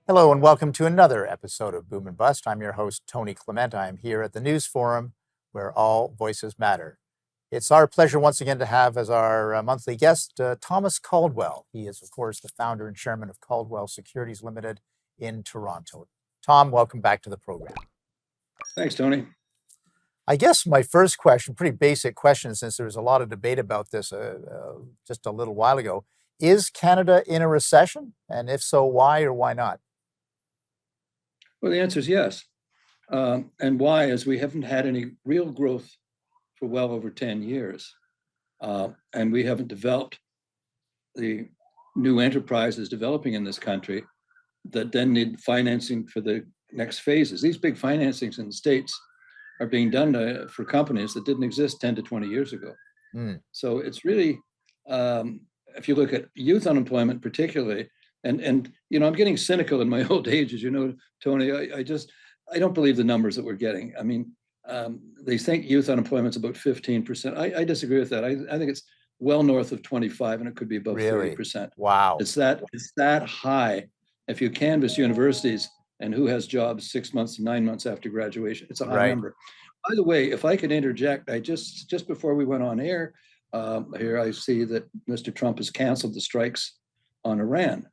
Hello and welcome to another episode of Boom and Bust. I'm your host, Tony Clement. I am here at the News Forum where all voices matter. It's our pleasure once again to have as our monthly guest, Thomas Caldwell. He is, of course, the founder and chairman of Caldwell Securities Ltd. In Toronto. Tom, welcome back to the program. Thanks, Tony. I guess my first question, pretty basic question, since there was a lot of debate about this just a little while ago. Is Canada in a recession? And if so, why or why not? Well, the answer is yes. And why is we haven't had any real growth for well over 10 years. And we haven't developed the new enterprises developing in this country that then need financing for the next phases. These big financings in the States are being done for companies that didn't exist 10 to 20 years ago. So it's really, if you look at youth unemployment particularly, and you know, I'm getting cynical in my old age, as you know, Tony. I don't believe the numbers that we're getting. I mean, they think youth unemployment's about 15%. I disagree with that. I think it's well north of 25, and it could be above 30%. Wow. It's that high. If you canvass universities and who has jobs 6 months to 9 months after graduation, it's a high number. By the way, if I could interject, I just before we went on air, here I see that Mr. Trump has canceled the strikes on Iran.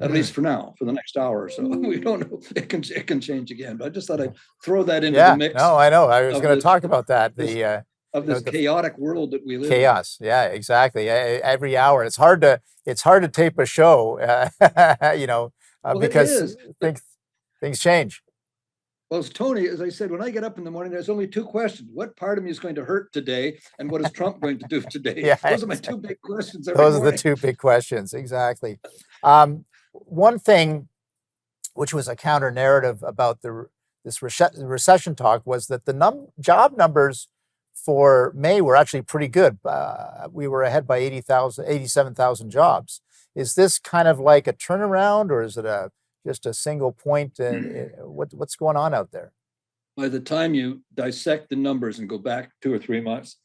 At least for now, for the next hour or so. We don't know. It can change again. But I just thought I'd throw that into the mix. No, I know. I was going to talk about that. This chaotic world that we live in. Chaos. Yeah, exactly. Every hour. It's hard to tape a show, because things change. Well, as Tony, as I said, when I get up in the morning, there's only two questions. What part of me is going to hurt today? And what is Trump going to do today? Those are my two big questions every morning. Those are the two big questions. Exactly. One thing, which was a counter narrative about this recession talk, was that the job numbers for May were actually pretty good. We were ahead by 87,000 jobs. Is this kind of like a turnaround, or is it just a single point? What's going on out there? By the time you dissect the numbers and go back 2 or 3 months,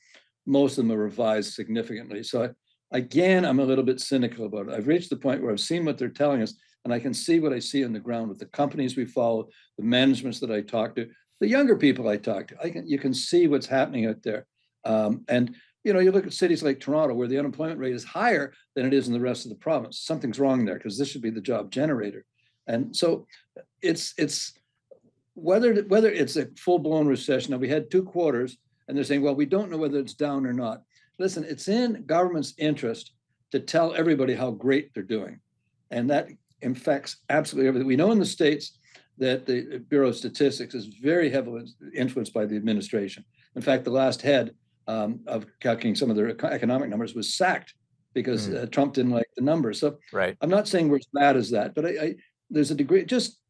most of them are revised significantly. So again, I'm a little bit cynical about it. I've reached the point where I've seen what they're telling us, and I can see what I see on the ground with the companies we follow, the managements that I talk to, the younger people I talk to. You can see what's happening out there. And you know, you look at cities like Toronto, where the unemployment rate is higher than it is in the rest of the province. Something's wrong there, because this should be the job generator. And so it's whether it's a full-blown recession. Now, we had 2 quarters, and they're saying, well, we don't know whether it's down or not. Listen, it's in government's interest to tell everybody how great they're doing. And that infects absolutely everything. We know in the States that the Bureau of Statistics is very heavily influenced by the administration. In fact, the last head of calculating some of their economic numbers was sacked because Trump didn't like the numbers. So I'm not saying we're as bad as that, but there's a degree. Just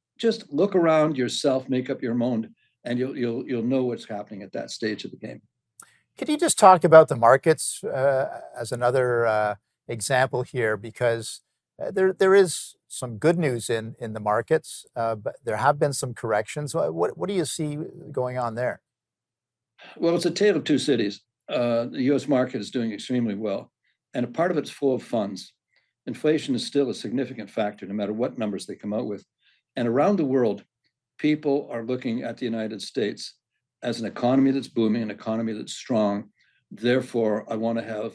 look around yourself, make up your own, and you'll know what's happening at that stage of the game. Could you just talk about the markets as another example here? Because there is some good news in the markets, but there have been some corrections. What do you see going on there? Well, it's a tale of two cities. The U.S. market is doing extremely well, and a part of it's full of funds. Inflation is still a significant factor, no matter what numbers they come out with. And around the world, people are looking at the United States as an economy that's booming, an economy that's strong. Therefore, I want to have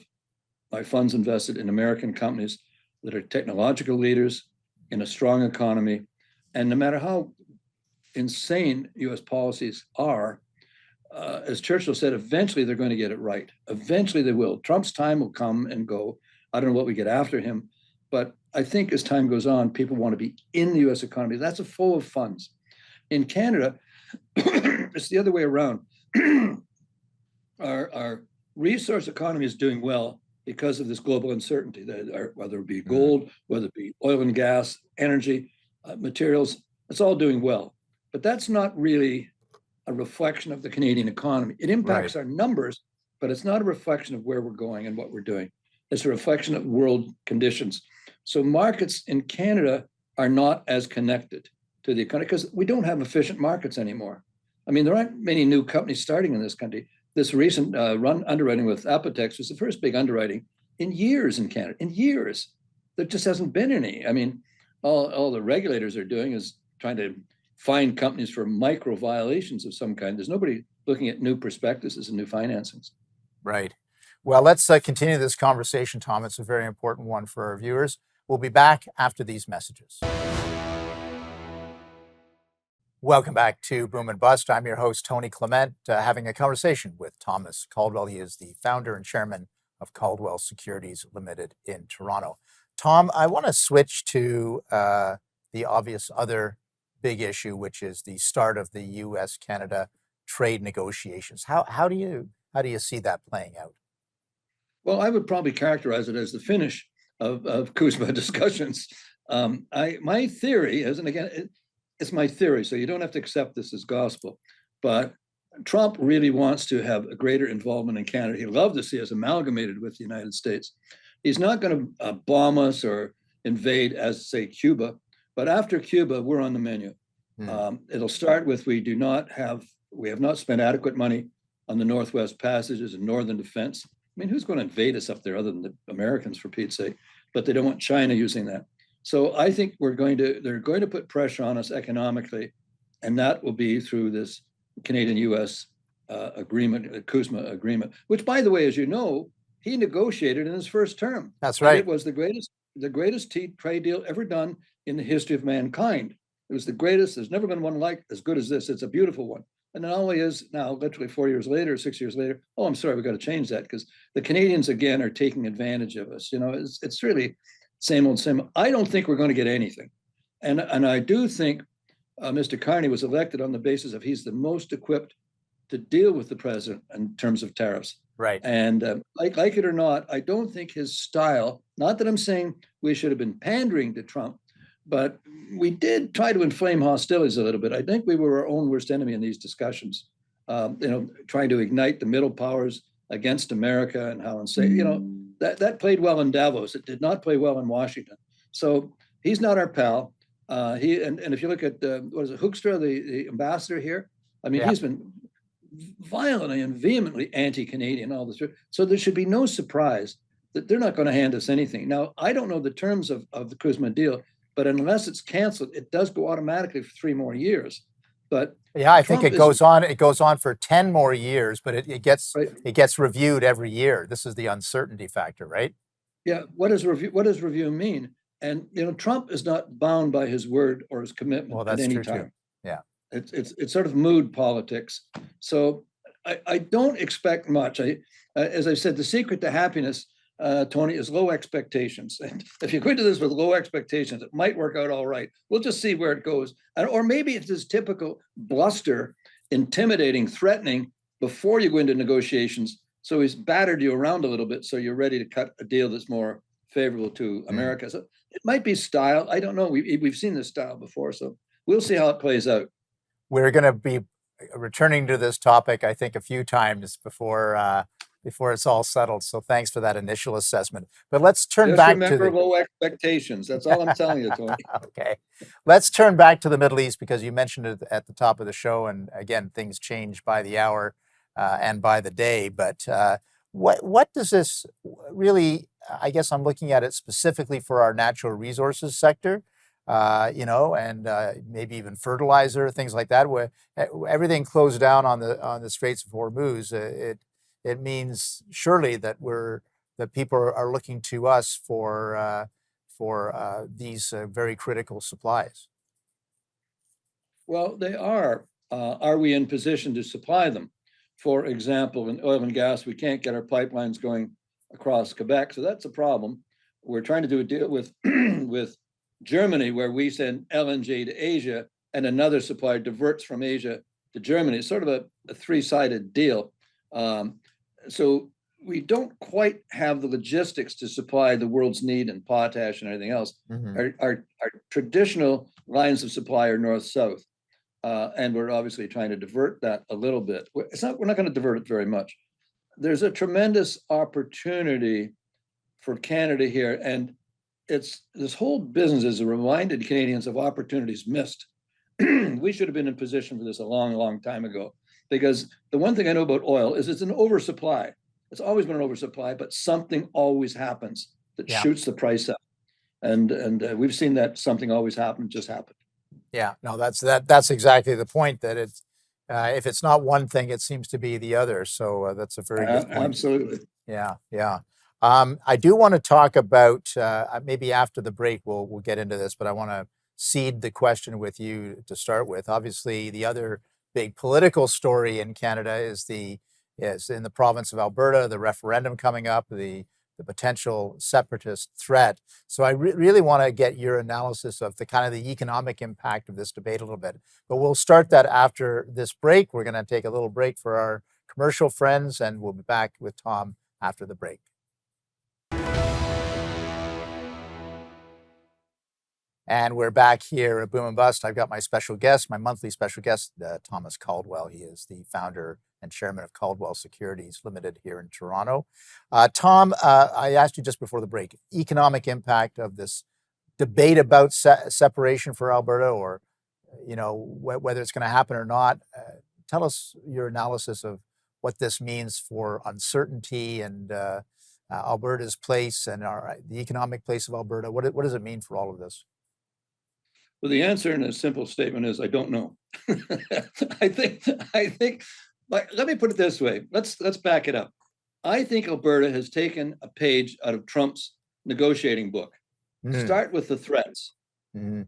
my funds invested in American companies that are technological leaders in a strong economy. And no matter how insane US policies are, as Churchill said, eventually they're going to get it right. Eventually they will. Trump's time will come and go. I don't know what we get after him, but I think as time goes on, people want to be in the US economy. That's full of funds. In Canada, it's the other way around. Our resource economy is doing well because of this global uncertainty, whether it be gold, whether it be oil and gas, energy, materials, it's all doing well. But that's not really a reflection of the Canadian economy. It impacts our numbers, but it's not a reflection of where we're going and what we're doing. It's a reflection of world conditions. So markets in Canada are not as connected to the economy because we don't have efficient markets anymore. I mean, there aren't many new companies starting in this country. This recent run underwriting with Apotex was the first big underwriting in years in Canada. In years, there just hasn't been any. I mean, all the regulators are doing is trying to fine companies for micro violations of some kind. There's nobody looking at new prospectuses and new financings. Right. Well, let's continue this conversation, Tom. It's a very important one for our viewers. We'll be back after these messages. Welcome back to Boom and Bust. I'm your host, Tony Clement, having a conversation with Thomas Caldwell. He is the founder and chairman of Caldwell Securities Ltd in Toronto. Tom, I want to switch to the obvious other big issue, which is the start of the U.S.-Canada trade negotiations. How do you see that playing out? Well, I would probably characterize it as the finish of Cusma discussions. My theory is, and again, it's my theory, so you don't have to accept this as gospel, but Trump really wants to have a greater involvement in Canada. He'd love to see us amalgamated with the United States. He's not going to bomb us or invade, as say Cuba, but after Cuba, we're on the menu. It'll start with we have not spent adequate money on the Northwest Passages and Northern Defense. I mean, who's going to invade us up there other than the Americans, for Pete's sake? But they don't want China using that. So I think they're going to put pressure on us economically, and that will be through this Canadian-U.S. agreement, the Cusma agreement, which, by the way, as you know, he negotiated in his first term. That's right. And it was the greatest trade deal ever done in the history of mankind. It was the greatest. There's never been one like as good as this. It's a beautiful one. And it only is now, literally 4 years later, 6 years later. Oh, I'm sorry, we got to change that because the Canadians again are taking advantage of us. You know, it's really same old, same. I don't think we're going to get anything, and I do think Mr. Carney was elected on the basis of he's the most equipped to deal with the president in terms of tariffs. Right. And like it or not, I don't think his style. Not that I'm saying we should have been pandering to Trump, but we did try to inflame hostilities a little bit. I think we were our own worst enemy in these discussions. Trying to ignite the middle powers against America and how insane, that played well in Davos. It did not play well in Washington. So he's not our pal. And if you look at what is it, Hoekstra, the ambassador here, I mean, He's been violently and vehemently anti-Canadian all this. So there should be no surprise that they're not going to hand us anything. Now, I don't know the terms of the Cusma deal, but unless it's canceled, it does go automatically for 3 more years. But yeah, I think it goes on. It goes on for 10 more years, but it gets reviewed every year. This is the uncertainty factor, right? Yeah. What does review mean? And Trump is not bound by his word or his commitment at any time. Too. Yeah. It's sort of mood politics. So I don't expect much. As I said, the secret to happiness, Tony, is low expectations. And if you go into this with low expectations, it might work out all right. We'll just see where it goes. Or maybe it's this typical bluster, intimidating, threatening before you go into negotiations. So he's battered you around a little bit so you're ready to cut a deal that's more favorable to America. So it might be style. I don't know. We've seen this style before. So we'll see how it plays out. We're going to be returning to this topic, I think, a few times before it's all settled. So thanks for that initial assessment. But let's turn back to low expectations. That's all I'm telling you, Tony. Okay. Let's turn back to the Middle East because you mentioned it at the top of the show. And again, things change by the hour and by the day. But what does this really, I guess I'm looking at it specifically for our natural resources sector, and maybe even fertilizer, things like that, where everything closed down on the Straits of Hormuz. It means surely that people are looking to us for these very critical supplies. Well, they are. Are we in position to supply them? For example, in oil and gas, we can't get our pipelines going across Quebec, so that's a problem. We're trying to do a deal with with Germany, where we send LNG to Asia, and another supplier diverts from Asia to Germany. It's sort of a three-sided deal. So we don't quite have the logistics to supply the world's need in potash and everything else. Mm-hmm. Our traditional lines of supply are north-south, and we're obviously trying to divert that a little bit. We're not going to divert it very much. There's a tremendous opportunity for Canada here, and this whole business is a reminder to Canadians of opportunities missed. We should have been in position for this a long, long time ago. Because the one thing I know about oil is it's an oversupply. It's always been an oversupply, but something always happens that shoots the price up. And we've seen that something always happened, just happened. Yeah, no, that's exactly the point, that it's if it's not one thing, it seems to be the other. So that's a very good point. Absolutely. Yeah, yeah. I do want to talk about maybe after the break we'll get into this, but I want to seed the question with you to start with. Obviously, the other big political story in Canada is in the province of Alberta, the referendum coming up, the potential separatist threat. So I really want to get your analysis of the kind of the economic impact of this debate a little bit. But we'll start that after this break. We're going to take a little break for our commercial friends, and we'll be back with Tom after the break. And we're back here at Boom and Bust. I've got my special guest, my monthly special guest, Thomas Caldwell. He is the founder and chairman of Caldwell Securities Ltd here in Toronto. Tom, I asked you just before the break, economic impact of this debate about separation for Alberta, or whether it's going to happen or not. Tell us your analysis of what this means for uncertainty and Alberta's place and the economic place of Alberta. What does it mean for all of this? Well, the answer in a simple statement is I don't know. I think. Let me put it this way. Let's back it up. I think Alberta has taken a page out of Trump's negotiating book. Start with the threats. And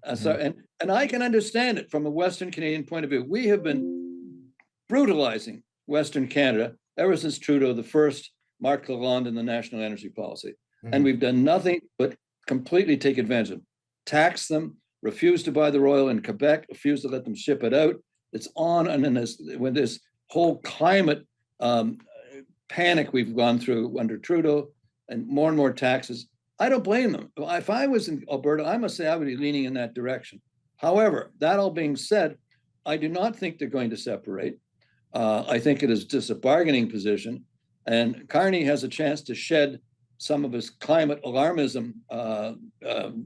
I can understand it from a Western Canadian point of view. We have been brutalizing Western Canada ever since Trudeau the first marked Lalonde in the national energy policy. And we've done nothing but completely take advantage of them, tax them, refuse to buy their oil in Quebec, refuse to let them ship it out. It's on. And then when this whole climate panic we've gone through under Trudeau and more taxes, I don't blame them. If I was in Alberta, I must say I would be leaning in that direction. However, that all being said, I do not think they're going to separate. I think it is just a bargaining position. And Carney has a chance to shed some of his climate alarmism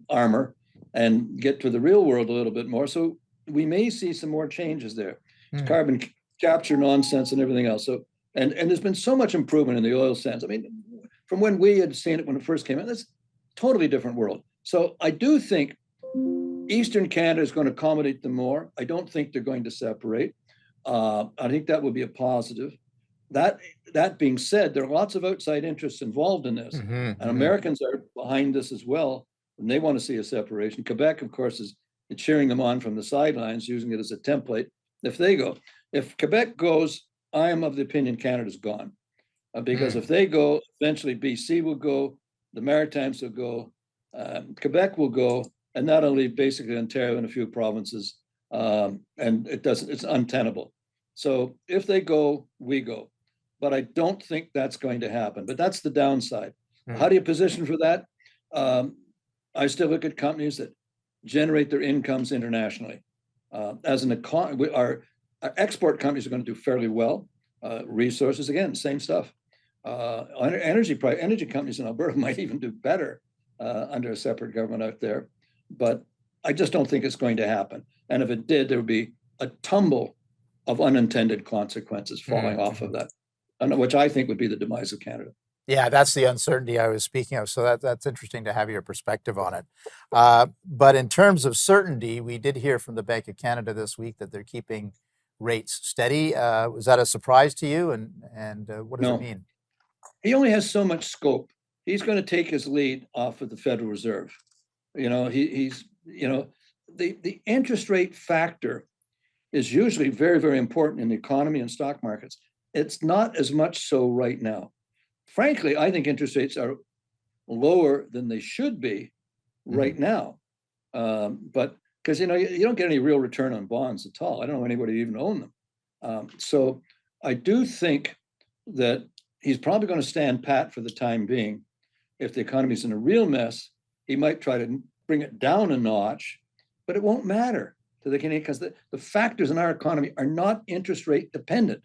armor and get to the real world a little bit more. So we may see some more changes there. Carbon capture nonsense and everything else. So and there's been so much improvement in the oil sands. I mean, from when we had seen it when it first came out, that's a totally different world. So I do think Eastern Canada is going to accommodate them more. I don't think they're going to separate. I think that would be a positive. That being said, there are lots of outside interests involved in this, and Americans are behind this as well, and they want to see a separation. Quebec, of course, is cheering them on from the sidelines, using it as a template. If Quebec goes, I am of the opinion Canada's gone, because if they go, eventually BC will go, the Maritimes will go, Quebec will go, and not only basically Ontario and a few provinces, and it's untenable. So if they go, we go. But I don't think that's going to happen. But that's the downside. How do you position for that? I still look at companies that generate their incomes internationally. As an economy, our export companies are going to do fairly well. Resources, again, same stuff. Energy companies in Alberta might even do better under a separate government out there. But I just don't think it's going to happen. And if it did, there would be a tumble of unintended consequences falling off of that, which I think would be the demise of Canada. Yeah, that's the uncertainty I was speaking of. So that's interesting to have your perspective on it. But in terms of certainty, we did hear from the Bank of Canada this week that they're keeping rates steady. Was that a surprise to you? And what does it mean? He only has so much scope. He's going to take his lead off of the Federal Reserve. The interest rate factor is usually very, very important in the economy and stock markets. It's not as much so right now. Frankly, I think interest rates are lower than they should be right now. But because, you don't get any real return on bonds at all. I don't know anybody who even own them. So I do think that he's probably going to stand pat for the time being. If the economy's in a real mess, he might try to bring it down a notch, but it won't matter to the Canadian, because the factors in our economy are not interest rate dependent.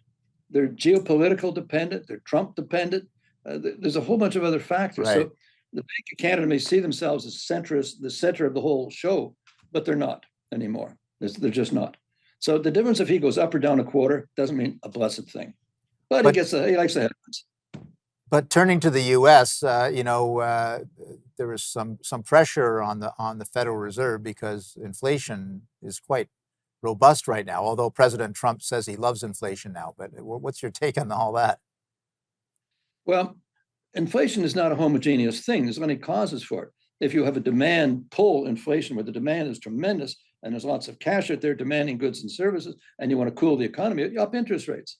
They're geopolitical dependent. They're Trump dependent. There's a whole bunch of other factors. Right. So the Bank of Canada may see themselves as centrist, the center of the whole show, but they're not anymore. They're just not. So the difference if he goes up or down a quarter doesn't mean a blessed thing. But he likes the headlines. But turning to the U.S., there was some pressure on the Federal Reserve because inflation is quite robust right now. Although President Trump says he loves inflation now, but what's your take on all that? Well, inflation is not a homogeneous thing. There's many causes for it. If you have a demand pull inflation where the demand is tremendous and there's lots of cash out there demanding goods and services, and you want to cool the economy, you up interest rates.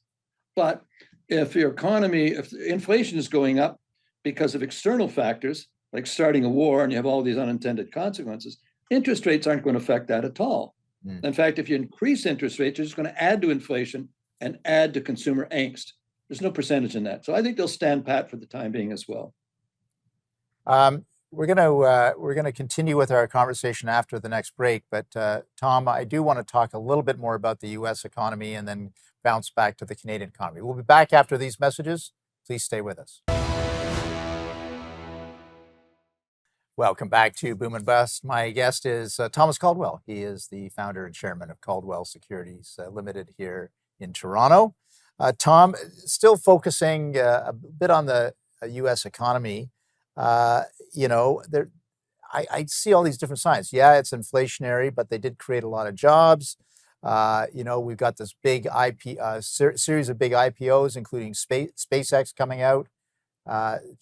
But if inflation is going up because of external factors, like starting a war and you have all these unintended consequences, interest rates aren't going to affect that at all. In fact, if you increase interest rates, you're just going to add to inflation and add to consumer angst. There's no percentage in that. So I think they'll stand pat for the time being as well. We're gonna continue with our conversation after the next break, but Tom, I do want to talk a little bit more about the U.S. economy and then bounce back to the Canadian economy. We'll be back after these messages. Please stay with us. Welcome back to Boom and Bust. My guest is Thomas Caldwell. He is the founder and chairman of Caldwell Securities Ltd. Here in Toronto. Tom, still focusing a bit on the U.S. economy. I see all these different signs. Yeah, it's inflationary, but they did create a lot of jobs. We've got this big series of big IPOs, including SpaceX coming out.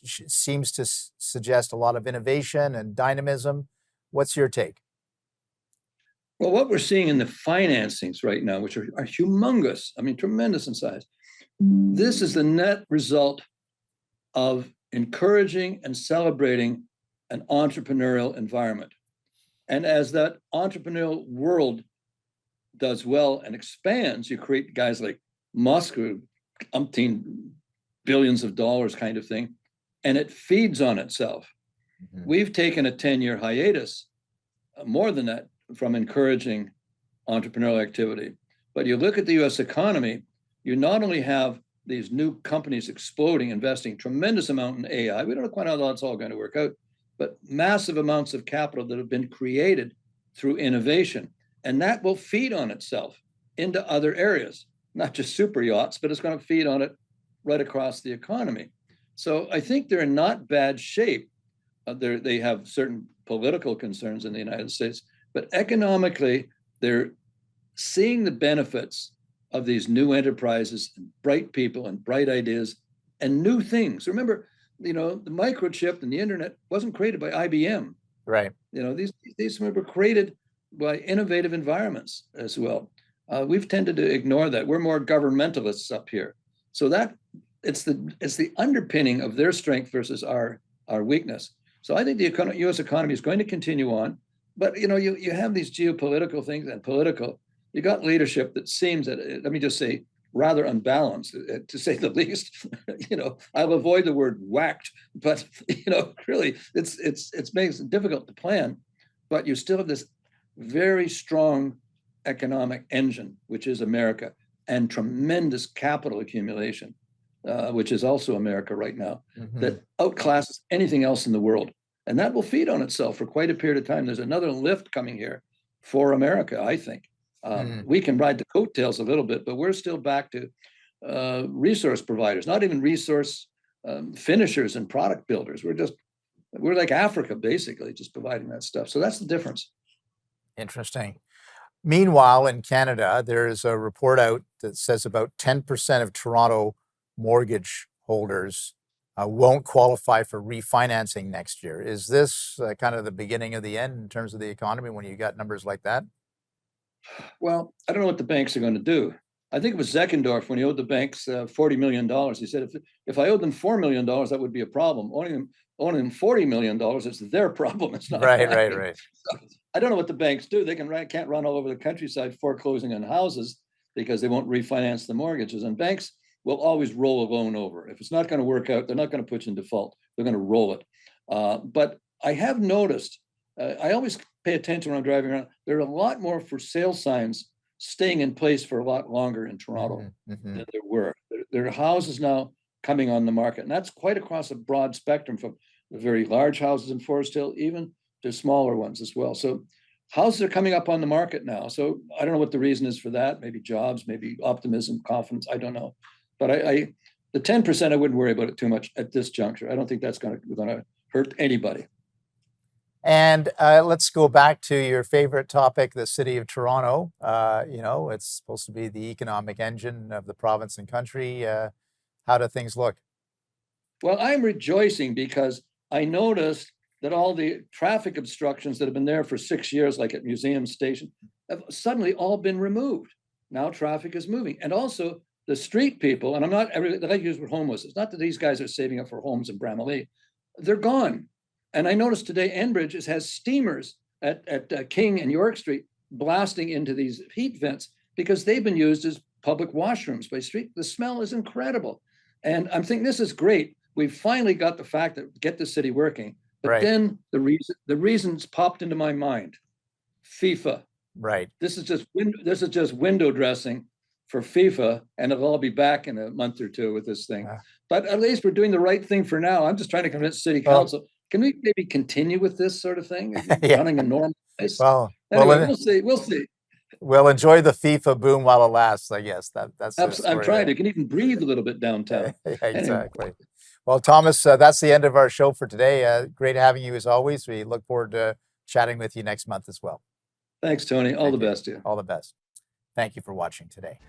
Seems to suggest a lot of innovation and dynamism. What's your take? Well, what we're seeing in the financings right now, which are humongous, I mean, tremendous in size, this is the net result of encouraging and celebrating an entrepreneurial environment. And as that entrepreneurial world does well and expands, you create guys like Musk, who umpteen billions of dollars kind of thing, and it feeds on itself. We've taken a 10-year hiatus, more than that, from encouraging entrepreneurial activity. But you look at the US economy, you not only have these new companies exploding, investing tremendous amount in AI. We don't know quite how that's all going to work out, but massive amounts of capital that have been created through innovation. And that will feed on itself into other areas, not just super yachts, but it's going to feed on it right across the economy. So I think they're in not bad shape. They have certain political concerns in the United States, but economically, they're seeing the benefits of these new enterprises and bright people and bright ideas and new things. Remember, the microchip and the internet wasn't created by IBM. Right. These were created by innovative environments as well. We've tended to ignore that. We're more governmentalists up here. So that it's the underpinning of their strength versus our weakness. So I think the U.S. economy is going to continue on, but you have these geopolitical things and political. You got leadership that seems, let me just say, rather unbalanced, to say the least. I'll avoid the word whacked, but really, it makes it difficult to plan. But you still have this very strong economic engine, which is America, and tremendous capital accumulation, which is also America right now, that outclasses anything else in the world. And that will feed on itself for quite a period of time. There's another lift coming here for America, I think. We can ride the coattails a little bit, but we're still back to resource providers, not even resource finishers and product builders. We're like Africa, basically, just providing that stuff. So that's the difference. Interesting. Meanwhile, in Canada, there's a report out that says about 10% of Toronto mortgage holders won't qualify for refinancing next year. Is this kind of the beginning of the end in terms of the economy when you got numbers like that? Well, I don't know what the banks are going to do. I think it was Zeckendorf when he owed the banks $40 million. He said, if I owed them $4 million, that would be a problem. Owing them $40 million, it's their problem. It's not right. So, I don't know what the banks do. They can't run all over the countryside foreclosing on houses because they won't refinance the mortgages. And banks will always roll a loan over. If it's not going to work out, they're not going to put you in default. They're going to roll it. But I have noticed, I always pay attention when I'm driving around, there are a lot more for sale signs staying in place for a lot longer in Toronto than there were. There are houses now coming on the market, and that's quite across a broad spectrum, from the very large houses in Forest Hill even to smaller ones as well. So houses are coming up on the market now. So I don't know what the reason is for that. Maybe jobs, maybe optimism, confidence. I don't know. But The 10%, I wouldn't worry about it too much at this juncture. I don't think that's going to hurt anybody. And let's go back to your favorite topic, the city of Toronto. It's supposed to be the economic engine of the province and country. How do things look? Well, I'm rejoicing because I noticed that all the traffic obstructions that have been there for 6 years, like at Museum Station, have suddenly all been removed. Now traffic is moving. And also the street people, and I use the homeless. It's not that these guys are saving up for homes in Bramalea. They're gone. And I noticed today Enbridge has steamers at King and York Street blasting into these heat vents because they've been used as public washrooms by street. The smell is incredible. And I'm thinking this is great. We've finally got the fact that get the city working. But Right. then the reasons popped into my mind. FIFA. Right. This is just window dressing for FIFA, and it'll all be back in a month or two with this thing. But at least we're doing the right thing for now. I'm just trying to convince city council. Can we maybe continue with this sort of thing? Yeah. Running a normal place? Well, Anyway, we'll see. We'll see. We'll enjoy the FIFA boom while it lasts, I guess. That's the I'm story trying there. to. You can even breathe a little bit downtown. Yeah, exactly. Well, Thomas, that's the end of our show for today. Great having you as always. We look forward to chatting with you next month as well. Thanks, Tony. All the best to you. All the best. Thank you for watching today.